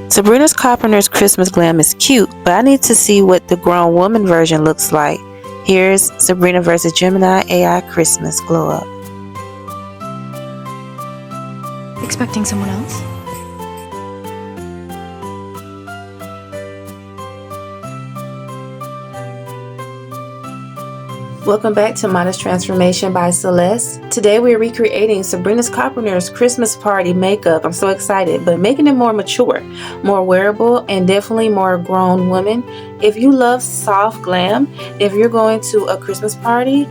Sabrina Carpenter's Christmas Glam is cute, but I need to see what the grown woman version looks like. Here's Sabrina versus Gemini AI Christmas Glow Up. Expecting someone else? Welcome back to Modest Transformation by Celeste. Today we're recreating Sabrina Carpenter's Christmas party makeup. I'm so excited, but making it more mature, more wearable, and definitely more grown woman. If you love soft glam, if you're going to a Christmas party,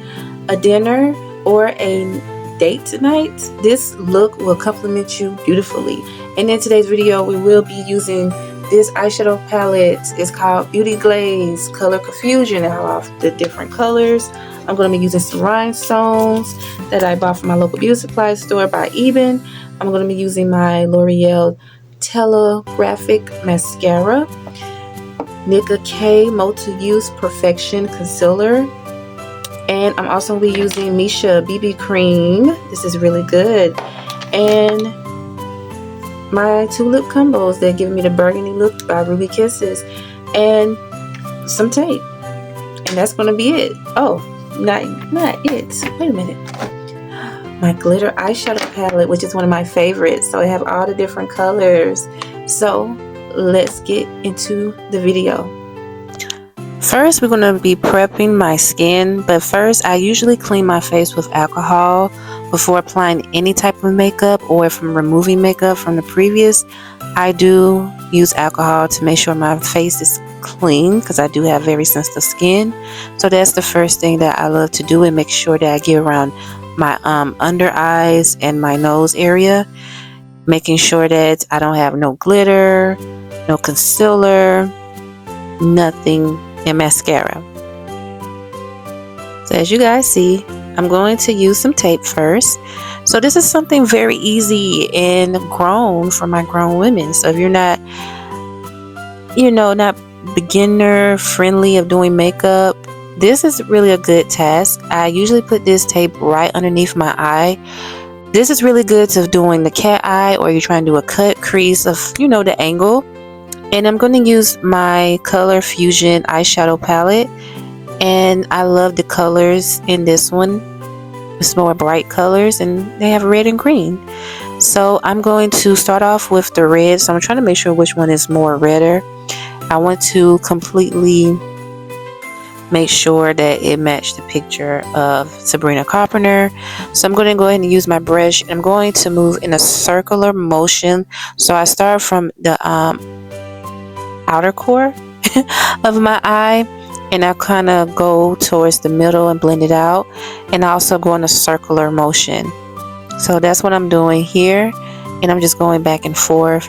a dinner, or a date tonight, this look will complement you beautifully. And in today's video, we will be using this eyeshadow palette. Is called Beauty Glaze Color Confusion. I have the different colors. I'm going to be using some rhinestones that I bought from my local beauty supply store by Eben. I'm going to be using my L'Oreal Telegraphic Mascara, Nicka K Multi-Use Perfection Concealer, and I'm also going to be using Misha BB Cream. This is really good. And my two lip combos that give me the burgundy look by Ruby Kisses, and some tape, and that's gonna be it. Oh, not it. Wait a minute. My glitter eyeshadow palette, which is one of my favorites. So I have all the different colors. So let's get into the video. First, we're gonna be prepping my skin, but first I usually clean my face with alcohol before applying any type of makeup, or if I'm removing makeup from the previous, I do use alcohol to make sure my face is clean, because I do have very sensitive skin. So that's the first thing that I love to do, and make sure that I get around my under eyes and my nose area, making sure that I don't have no glitter, no concealer, nothing, and mascara. So as you guys see, I'm going to use some tape first. So this is something very easy and grown for my grown women. So if you're not, not beginner friendly of doing makeup, this is really a good task. I usually put this tape right underneath my eye. This is really good to doing the cat eye, or you're trying to do a cut crease of, the angle. And I'm going to use my Color Fusion eyeshadow palette. And I love the colors in this one. It's more bright colors, and they have red and green. So I'm going to start off with the red. So I'm trying to make sure which one is more redder. I want to completely make sure that it matched the picture of Sabrina Carpenter. So I'm going to go ahead and use my brush. I'm going to move in a circular motion. So I start from the outer core of my eye, and I kind of go towards the middle and blend it out, and I also go in a circular motion. So that's what I'm doing here, and I'm just going back and forth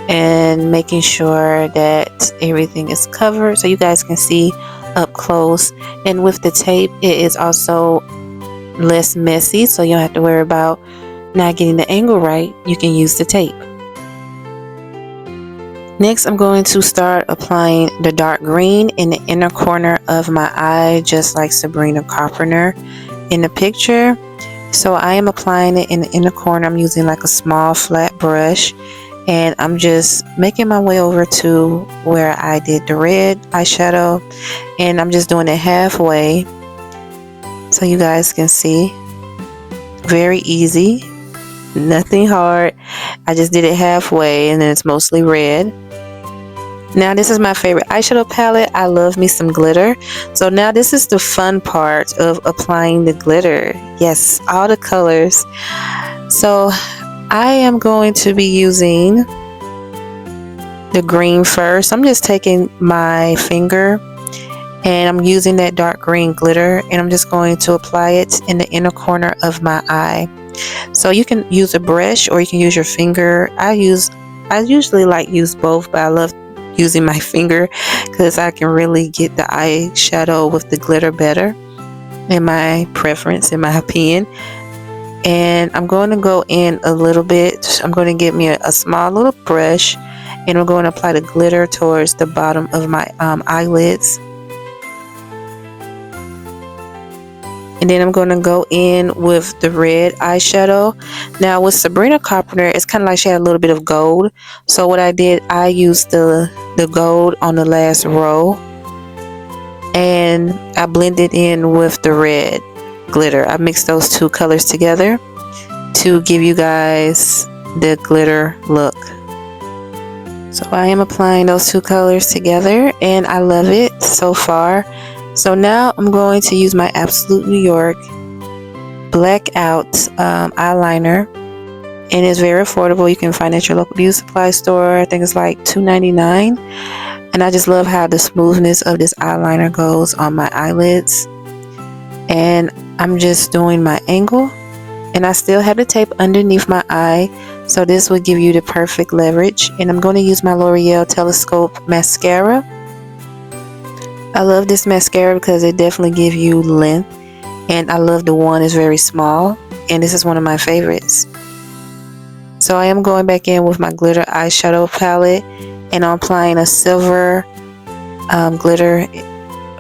and making sure that everything is covered so you guys can see up close. And with the tape, it is also less messy, so you don't have to worry about not getting the angle right. You can use the tape. Next, I'm going to start applying the dark green in the inner corner of my eye, just like Sabrina Carpenter in the picture. So I am applying it in the inner corner. I'm using like a small flat brush, and I'm just making my way over to where I did the red eyeshadow, and I'm just doing it halfway so you guys can see. Very easy, nothing hard. I just did it halfway, and then it's mostly red. Now this is my favorite eyeshadow palette. I love me some glitter. So now this is the fun part of applying the glitter. Yes, all the colors. So I am going to be using the green first. I'm just taking my finger and I'm using that dark green glitter, and I'm just going to apply it in the inner corner of my eye. So you can use a brush or you can use your finger. I usually use both, but I love using my finger because I can really get the eyeshadow with the glitter better, in my preference, in my opinion. And I'm going to go in a little bit. I'm going to get me a small little brush, and I'm going to apply the glitter towards the bottom of my eyelids. And then I'm going to go in with the red eyeshadow. Now with Sabrina Carpenter, it's kind of like she had a little bit of gold. So what I did, I used the gold on the last row. And I blended in with the red glitter. I mixed those two colors together to give you guys the glitter look. So I am applying those two colors together and I love it so far. So now I'm going to use my Absolute New York blackout eyeliner, and it's very affordable. You can find it at your local beauty supply store. I think it's like $2.99, and I just love how the smoothness of this eyeliner goes on my eyelids. And I'm just doing my angle, and I still have the tape underneath my eye, so this will give you the perfect leverage. And I'm going to use my L'Oreal Telescope mascara. I love this mascara because it definitely gives you length, and I love the one is very small, and this is one of my favorites. So I am going back in with my glitter eyeshadow palette, and I'm applying a silver glitter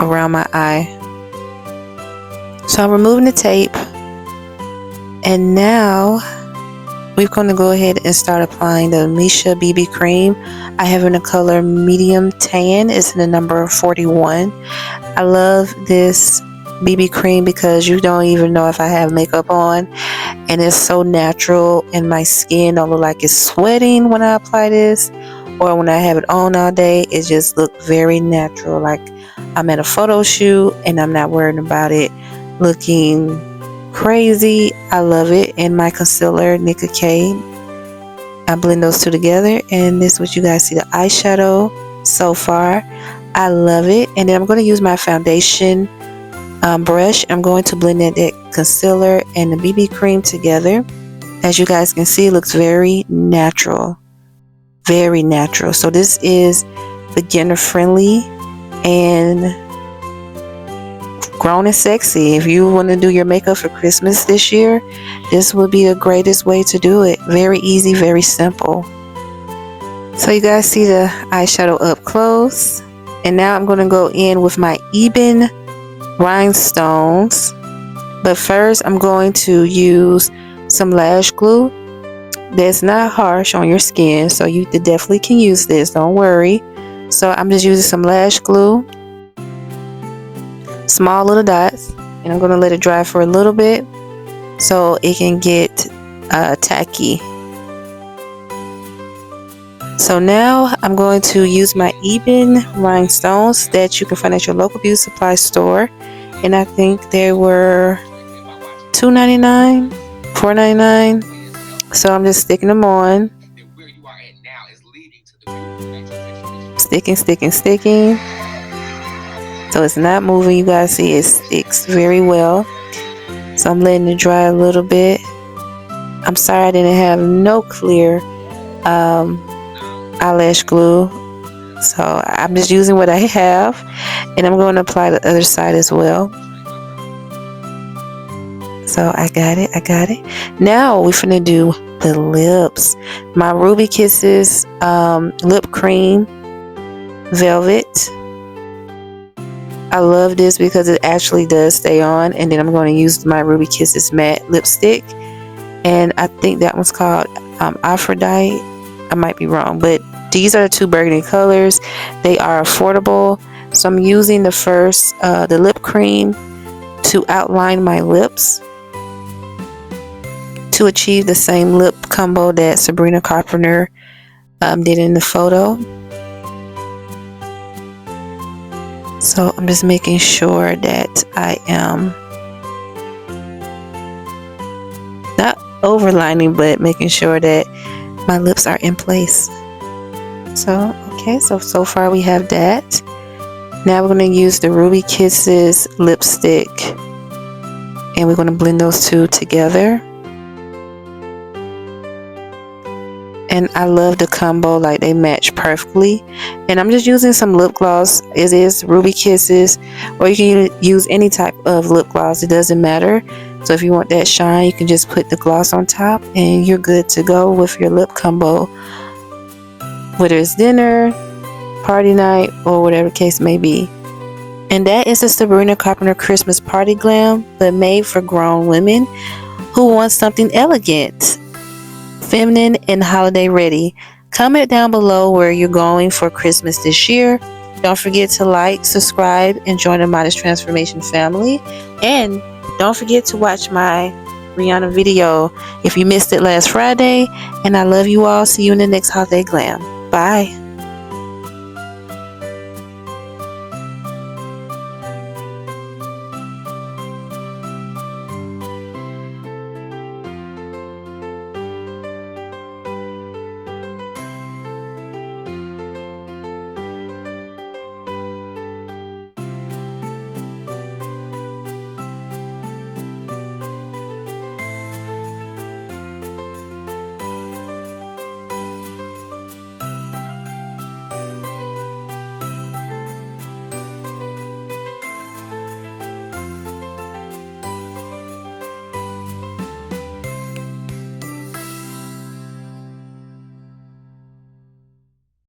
around my eye. So I'm removing the tape, and now we're going to go ahead and start applying the Misha BB Cream. I have in the color medium tan. It's in the number 41. I love this BB cream because you don't even know if I have makeup on, and it's so natural, and my skin don't look like it's sweating when I apply this, or when I have it on all day. It just looks very natural, like I'm at a photo shoot and I'm not worried about it looking crazy. I love it. And my concealer, Nicka K, I blend those two together, and this is what you guys see, the eyeshadow so far. I love it. And then I'm going to use my foundation brush. I'm going to blend that concealer and the BB cream together. As you guys can see, it looks very natural, very natural. So this is beginner friendly and grown and sexy. If you want to do your makeup for Christmas this year, this would be the greatest way to do it. Very easy, very simple. So you guys see the eyeshadow up close, and now I'm going to go in with my Ebin rhinestones. But first I'm going to use some lash glue that's not harsh on your skin, so you definitely can use this, don't worry. So I'm just using some lash glue, small little dots, and I'm going to let it dry for a little bit so it can get tacky. So now I'm going to use my Ebin rhinestones that you can find at your local beauty supply store, and I think they were $2.99, $4.99. So I'm just sticking them on, sticking. So it's not moving. You guys see it sticks very well. So I'm letting it dry a little bit. I'm sorry I didn't have no clear eyelash glue, so I'm just using what I have, and I'm going to apply the other side as well. So I got it. Now we're finna do the lips. My Ruby Kisses lip cream velvet. I love this because it actually does stay on. And then I'm going to use my Ruby Kisses matte lipstick, and I think that one's called Aphrodite. I might be wrong, but these are the two burgundy colors. They are affordable. So I'm using the first the lip cream to outline my lips to achieve the same lip combo that Sabrina Carpenter did in the photo. So I'm just making sure that I am not overlining, but making sure that my lips are in place. So okay, so far we have that. Now we're going to use the Ruby Kisses lipstick, and we're going to blend those two together. And I love the combo, like they match perfectly. And I'm just using some lip gloss. It is Ruby Kisses, or you can use any type of lip gloss, it doesn't matter. So if you want that shine, you can just put the gloss on top and you're good to go with your lip combo, whether it's dinner, party night, or whatever case may be. And that is the Sabrina Carpenter Christmas Party Glam, but made for grown women who want something elegant, feminine, and holiday ready. Comment down below where you're going for Christmas this year. Don't forget to like, subscribe, and join the Modest Transformation family. And don't forget to watch my Rihanna video if you missed it last Friday. And I love you all. See you in the next holiday glam. Bye.